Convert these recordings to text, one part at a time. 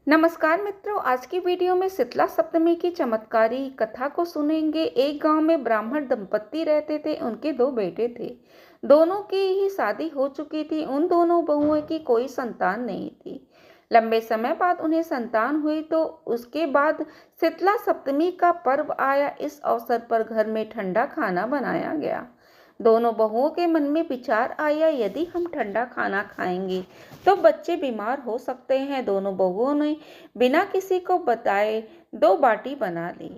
नमस्कार मित्रों, आज की वीडियो में शीतला सप्तमी की चमत्कारी कथा को सुनेंगे। एक गांव में ब्राह्मण दंपत्ति रहते थे। उनके दो बेटे थे। दोनों की ही शादी हो चुकी थी। उन दोनों बहुओं की कोई संतान नहीं थी। लंबे समय बाद उन्हें संतान हुई तो उसके बाद शीतला सप्तमी का पर्व आया। इस अवसर पर घर में ठंडा खाना बनाया गया। दोनों बहुओं के मन में विचार आया, यदि हम ठंडा खाना खाएंगे तो बच्चे बीमार हो सकते हैं। दोनों बहुओं ने बिना किसी को बताए 2 बाटी बना ली।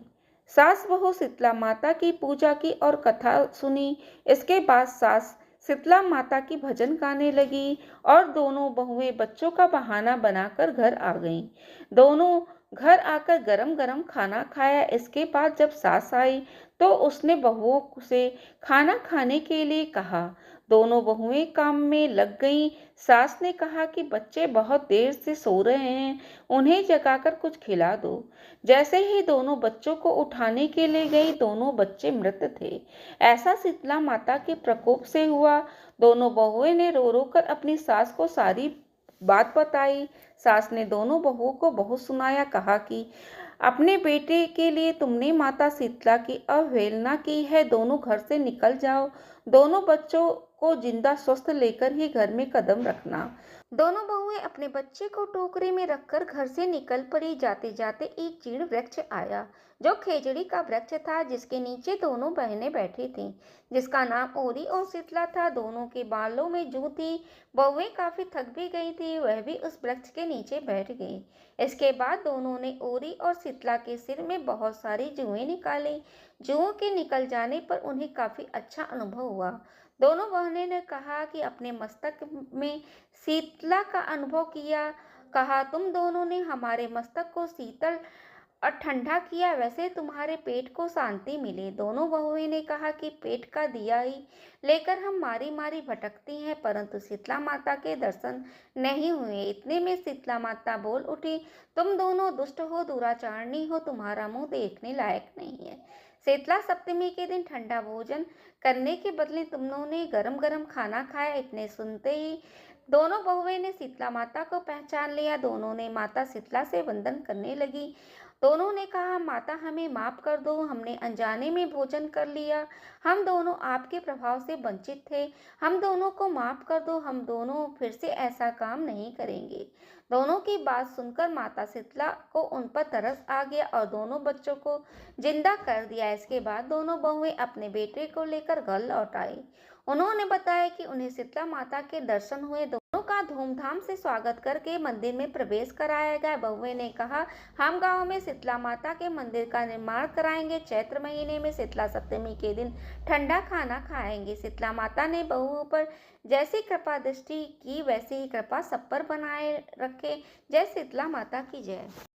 सास बहू शीतला माता की पूजा की और कथा सुनी। इसके बाद सास शीतला माता की भजन गाने लगी और दोनों बहुएं बच्चों का बहाना बनाकर घर आ गईं। दोनों घर आकर गरम गरम खाना खाया। इसके बाद जब सास आई तो उसने बहुओं से खाना खाने के लिए कहा। दोनों बहुएं काम में लग गईं। सास ने कहा कि बच्चे बहुत देर से सो रहे हैं, उन्हें जगाकर कुछ खिला दो। जैसे ही दोनों बच्चों को उठाने के लिए गई, दोनों बच्चे मृत थे। ऐसा शीतला माता के प्रकोप से हुआ। दोनों बहुएं ने रो रो कर अपनी सास को सारी बात बताई। सास ने दोनों बहुओं को बहुत सुनाया। कहा कि अपने बेटे के लिए तुमने माता शीतला की अवहेलना की है। दोनों घर से निकल जाओ। दोनों बच्चों को जिंदा स्वस्थ लेकर ही घर में कदम रखना। दोनों बहुएं अपने बच्चे को टोकरी में रखकर घर से निकल पड़ी। जाते जाते एक चीड़ वृक्ष आया, जो खेजड़ी का वृक्ष था, जिसके नीचे दोनों बहनें बैठी थीं, जिसका नाम ओरी और शीतला था। दोनों के बालों में जूं थी। बहुएं काफी थक भी गई थी, वह भी उस वृक्ष के नीचे बैठ गई। इसके बाद दोनों ने ओरी और शीतला के सिर में बहुत सारी जुएं निकाली। जुओं के निकल जाने पर उन्हें काफी अच्छा अनुभव हुआ। दोनों बहनें ने कहा कि अपने मस्तक में शीतला का अनुभव किया। कहा, तुम दोनों ने हमारे मस्तक को शीतल और ठंडा किया, वैसे तुम्हारे पेट को शांति मिले। दोनों बहुएं ने कहा कि पेट का दिया ही लेकर हम मारी मारी भटकती हैं, परंतु शीतला माता के दर्शन नहीं हुए। इतने में शीतला माता बोल उठी, तुम दोनों दुष्ट हो, दुराचारणी हो, तुम्हारा मुंह देखने लायक नहीं है। शीतला सप्तमी के दिन ठंडा भोजन करने के बदले तुमनों ने गरम गरम खाना खाया। इतने सुनते ही दोनों बहुएं ने शीतला माता को पहचान लिया। दोनों ने माता शीतला से वंदन करने लगी। दोनों ने कहा, माता हमें माफ कर दो, हमने अनजाने में भोजन कर लिया। हम दोनों आपके प्रभाव से वंचित थे। हम दोनों को माफ कर दो, हम दोनों फिर से ऐसा काम नहीं करेंगे। दोनों की बात सुनकर माता शीतला को उन पर तरस आ गया और दोनों बच्चों को जिंदा कर दिया। इसके बाद दोनों बहुएं अपने बेटे को लेकर घर लौट आई। उन्होंने बताया कि उन्हें शीतला माता के दर्शन हुए। दोनों का धूमधाम से स्वागत करके मंदिर में प्रवेश कराया गया। बहुएं ने कहा, हम गांव में शीतला माता के मंदिर का निर्माण कराएंगे। चैत्र महीने में शीतला सप्तमी के दिन ठंडा खाना खाएंगे। शीतला माता ने बहुओं पर जैसी कृपा दृष्टि की, वैसी ही कृपा सब पर बनाए रखे। जय शीतला माता की जय।